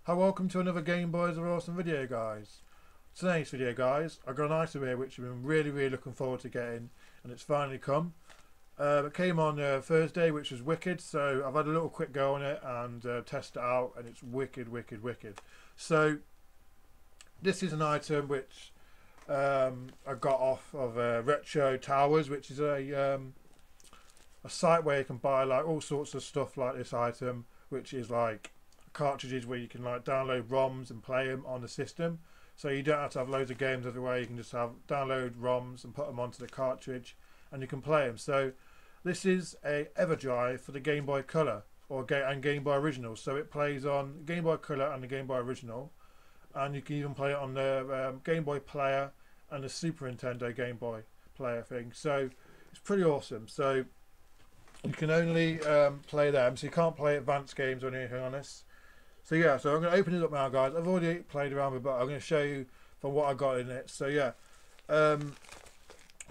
Hi, welcome to another Game Boys Are Awesome video, guys. Today's video, guys, I've got an item here which I've been really looking forward to getting, and it's finally come. It came on Thursday, which was wicked, so I've had a little quick go on it and test it out, and it's wicked. So this is an item which I got off of RetroTowers, which is a site where you can buy like all sorts of stuff like this item, which is like cartridges where you can like download ROMs and play them on the system. So you don't have to have loads of games everywhere. You can just have download ROMs and put them onto the cartridge, and you can play them. So this is a EverDrive for the Game Boy Color and Game Boy Original. So it plays on Game Boy Color and the Game Boy Original, and you can even play it on the Game Boy Player and the Super Nintendo Game Boy Player thing. So it's pretty awesome. So you can only play them, so you can't play advanced games or anything on this. So yeah, so I'm going to open it up now, guys. I've already played around with it, but I'm going to show you from what I got in it. So yeah, so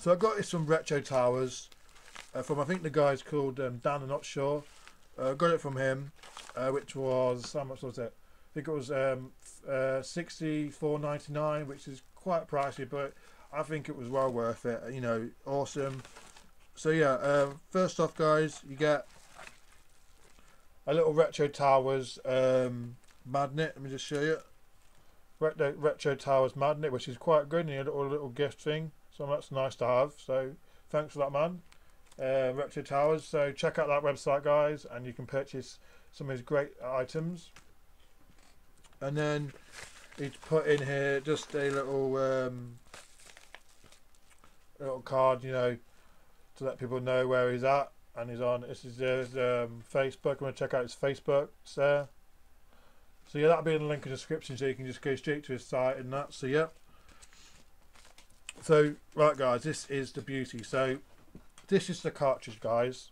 I got this from RetroTowers, from I think the guy's called Dan, I'm not sure. Got it from him, which was, how much was it? I think it was $64.99, which is quite pricey, but I think it was well worth it. You know, awesome. So yeah, first off, guys, you get a little RetroTowers magnet. Let me just show you. RetroTowers magnet, which is quite good, and a little gift thing. So that's nice to have. So thanks for that, man. RetroTowers. So check out that website, guys, and you can purchase some of his great items. And then he's put in here just a little card, you know, to let people know where he's at. And he's on, this is his Facebook. I'm going to check out his Facebook. It's there. So yeah, that'll be in the link in the description, so you can just go straight to his site and that. So yeah. So right, guys, this is the beauty. So this is the cartridge, guys.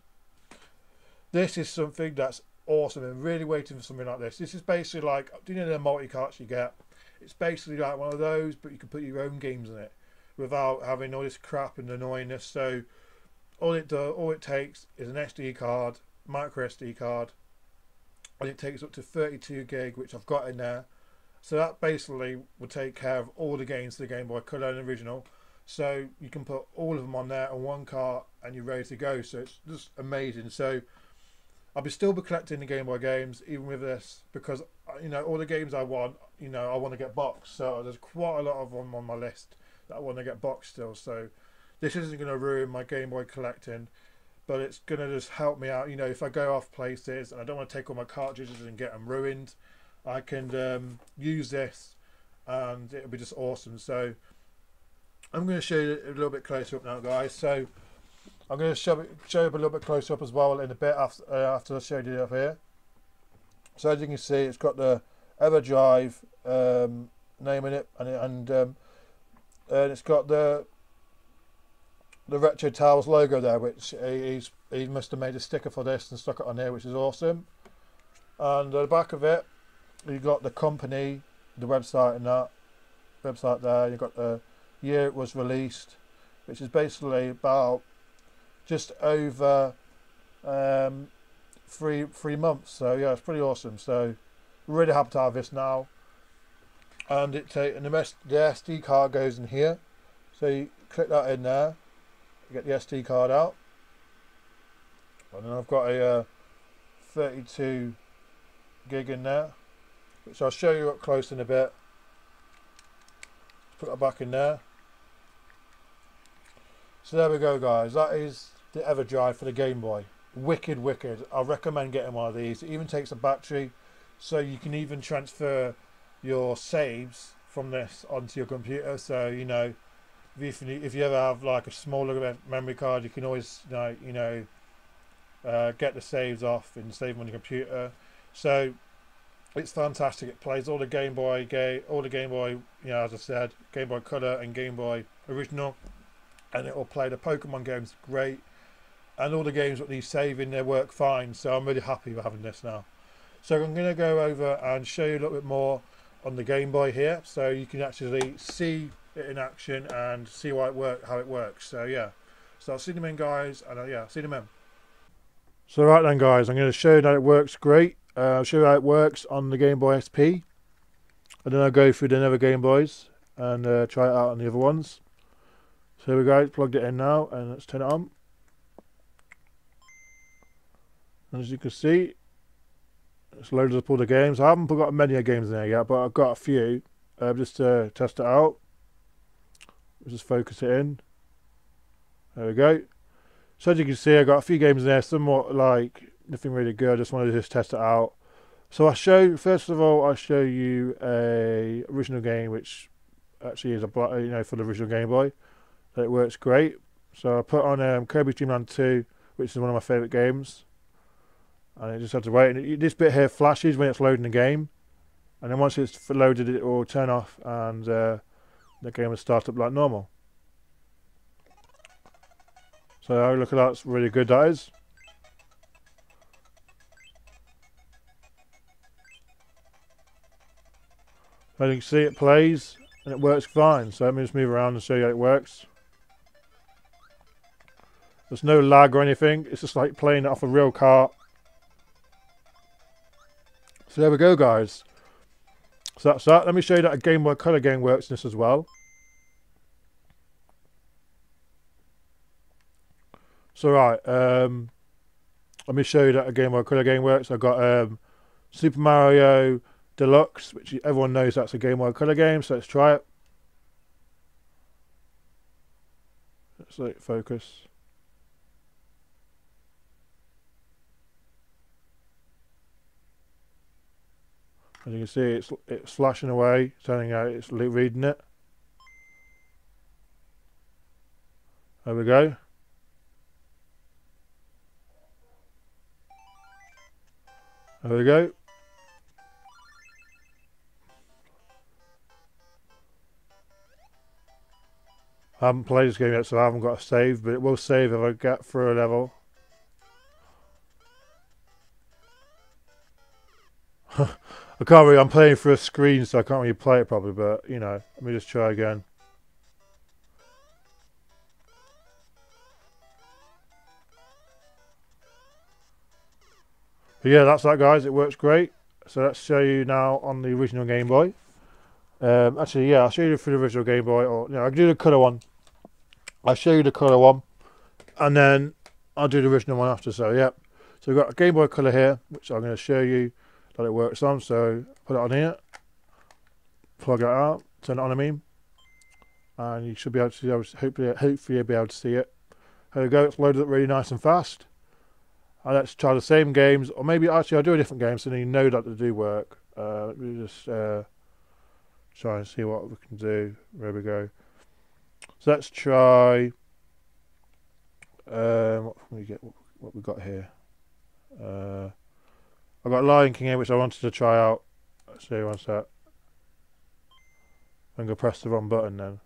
This is something that's awesome. I'm really waiting for something like this. This is basically like, do you know the multi-carts you get? It's basically like one of those, but you can put your own games in it without having all this crap and annoyingness. So all it takes is an SD card, micro SD card, and it takes up to 32 gig, which I've got in there. So that basically will take care of all the games to the Game Boy Color and Original. So you can put all of them on there on one cart, and you're ready to go. So it's just amazing. So I'll still be collecting the Game Boy games even with this, because you know all the games I want, you know, I want to get boxed. So there's quite a lot of them on my list that I want to get boxed still. So this isn't going to ruin my Game Boy collecting, but it's going to just help me out. You know, if I go off places and I don't want to take all my cartridges and get them ruined, I can use this and it'll be just awesome. So I'm going to show you a little bit closer up now, guys. So I'm going to show you up a little bit closer up as well in a bit after I showed you up here. So as you can see, it's got the EverDrive name in it, and it's got the RetroTowers logo there, which he must have made a sticker for this and stuck it on here, which is awesome. And at the back of it, you got the company, the website, and that website there. You got the year it was released, which is basically about just over 3 months. So yeah, it's pretty awesome. So really happy to have this now. And the SD card goes in here. So you click that in there. Get the SD card out, and then I've got a 32 gig in there, which I'll show you up close in a bit. Put that back in there. So there we go, guys. That is the EverDrive for the Game Boy. Wicked. I recommend getting one of these. It even takes a battery, so you can even transfer your saves from this onto your computer. So you know, if you ever have like a smaller memory card, you can always get the saves off and save them on your computer. So it's fantastic. It plays all the Game Boy, you know, as I said, Game Boy Color and Game Boy Original, and it will play the Pokemon games great, and all the games that these save in, they work fine. So I'm really happy with having this now. So I'm going to go over and show you a little bit more on the Game Boy here, so you can actually see it in action and see how it works. So yeah, so I'll see them in, guys, and yeah, see them in. So right then, guys, I'm going to show you that it works great. I'll show you how it works on the Game Boy SP. And then I'll go through the other Game Boys and try it out on the other ones. So here we go, plugged it in now, and let's turn it on. And as you can see, it's loaded up all the games. I haven't got many games in there yet, but I've got a few just to test it out. We'll just focus it in. There we go. So as you can see, I got a few games in there, somewhat like nothing really good. I just wanted to just test it out. So first of all, I'll show you a original game, which actually is for the original Game Boy. So it works great. So I put on Kirby's Dream Land 2, which is one of my favourite games. And it just had to wait. And this bit here flashes when it's loading the game. And then once it's loaded, it will turn off and the game will start up like normal. So look at that, it's really good, that is. As you can see, it plays and it works fine. So let me just move around and show you how it works. There's no lag or anything, it's just like playing it off a real cart. So there we go, guys. So that's that. Let me show you that a Game Boy Color game works in this as well. So right, let me show you that a Game Boy Color game works. I've got Super Mario Deluxe, which everyone knows that's a Game Boy Color game, so let's try it. Let's let it focus. As you can see, it's flashing away, telling out it's reading it. There we go. There we go. I haven't played this game yet, so I haven't got a save, but it will save if I get through a level. I can't really, I'm playing through a screen, so I can't really play it properly, but, you know, let me just try again. But yeah, that's that, guys. It works great. So let's show you now on the original Game Boy. Actually, yeah, I'll show you for the original Game Boy, or, you know, I can do the colour one. I'll show you the colour one, and then I'll do the original one after, so, yeah. So we've got a Game Boy Color here, which I'm going to show you that it works on. So put it on here, plug it out, turn it on, and you should be able to see, hopefully you'll be able to see it. There we go, it's loaded up really nice and fast. And let's try the same games, or maybe actually I'll do a different game so then you know that they do work. Let me just try and see what we can do. There we go. So let's try what can we get? What we got here? I've got Lion King here, which I wanted to try out. Let's see, one sec. I'm gonna press the wrong button then.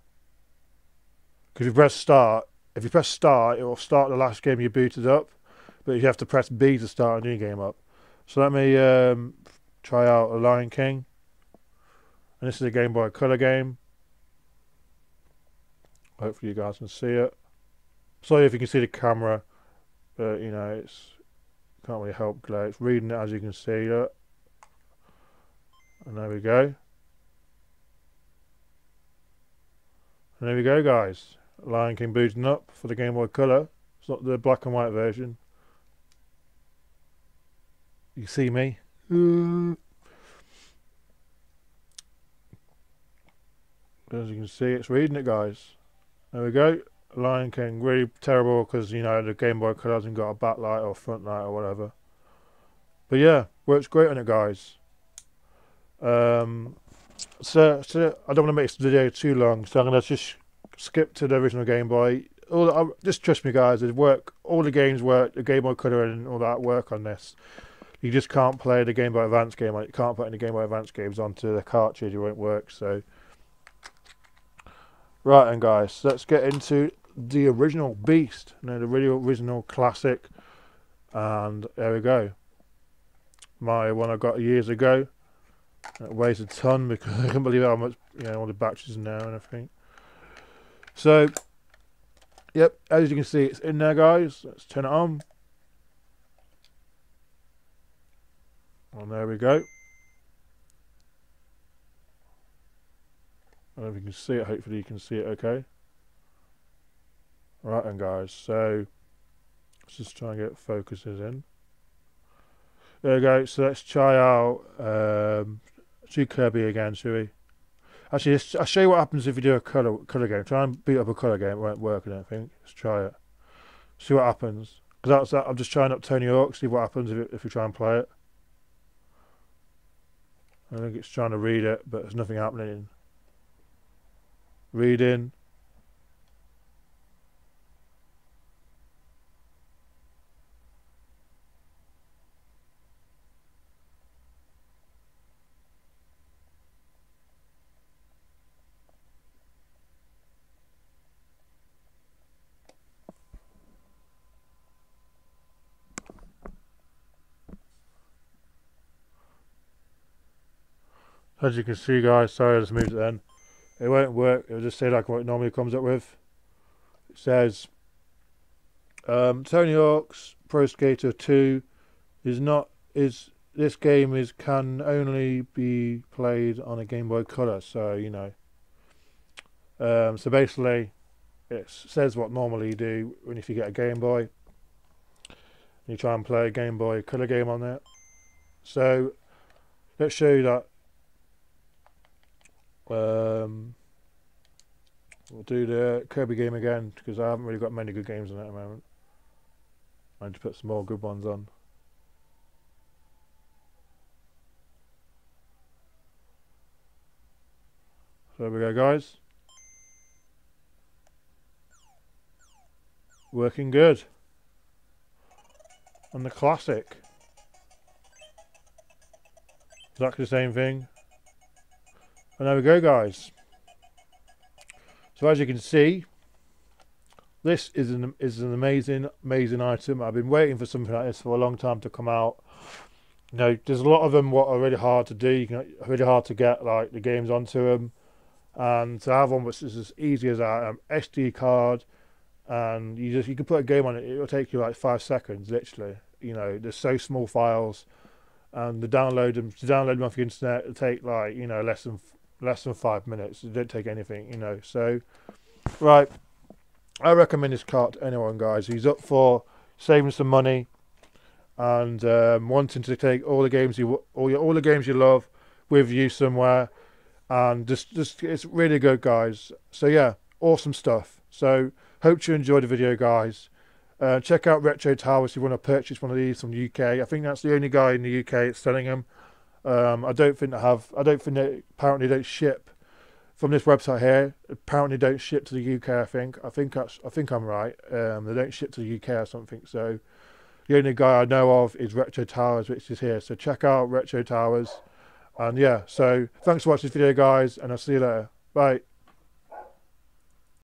Because if you press start, it will start the last game you booted up, but you have to press B to start a new game up. So let me try out a Lion King, and this is a Game Boy Color game. Hopefully you guys can see it. Sorry if you can see the camera, but you know, it's can't really help glare. It's reading it, as you can see. Look. And there we go. And there we go, guys. Lion King booting up for the Game Boy Color. It's not the black and white version. You see me? As you can see, it's reading it, guys. There we go. Lion King, really terrible because, you know, the Game Boy Color hasn't got a backlight or front light or whatever. But yeah, works great on it, guys. So I don't want to make this video too long, so I'm going to just skip to the original Game Boy. Just trust me, guys, all the games work, the Game Boy Color and all that work on this. You just can't play the Game Boy Advance game. Like, you can't put any Game Boy Advance games onto the cartridge, it won't work. So, right then, guys, let's get into the original beast, you know, the really original classic. And there we go. My one I got years ago. It weighs a ton because I can't believe how much, you know, all the batteries in there and everything. So, yep, as you can see, it's in there, guys. Let's turn it on. And there we go. I don't know if you can see it. Hopefully you can see it okay. Right then guys, so let's just try and get focuses in. There we go, so let's try out do Kirby again, shall we? Actually, I'll show you what happens if you do a colour game. Try and beat up a colour game, it won't work I don't think. Let's try it. See what happens. Because that's I'm just trying up Tony Hawk, see what happens if you try and play it. I think it's trying to read it, but there's nothing happening. Reading. As you can see guys, sorry I just moved it then. It won't work, it'll just say like what it normally comes up with. It says Tony Hawk's Pro Skater 2 this game can only be played on a Game Boy Color, so you know. So basically it says what normally you do when if you get a Game Boy and you try and play a Game Boy Color game on it. So let's show you that. We'll do the Kirby game again because I haven't really got many good games on it at the moment. I need to put some more good ones on. So there we go guys. Working good. And the classic. Exactly the same thing. And there we go guys. So as you can see, this is an amazing item. I've been waiting for something like this for a long time to come out. You know, there's a lot of them what are really hard to do, really hard to get like the games onto them. And to have one which is as easy as that SD card, and you can put a game on it, it'll take you like 5 seconds literally. You know, they're so small files, and to download them off the internet it'll take like, you know, less than 5 minutes. It don't take anything, you know. So right, I recommend this cart to anyone guys who's up for saving some money and wanting to take all the games you love with you somewhere, and just it's really good guys. So yeah, awesome stuff. So hope you enjoyed the video guys. Check out RetroTowers if you want to purchase one of these from the UK. I think that's the only guy in the UK that's selling them. I don't think they apparently don't ship from this website here. Apparently don't ship to the UK. I think I'm right. They don't ship to the UK or something. So the only guy I know of is RetroTowers, which is here. So check out RetroTowers. And yeah, so thanks for watching this video guys, and I'll see you later. Bye.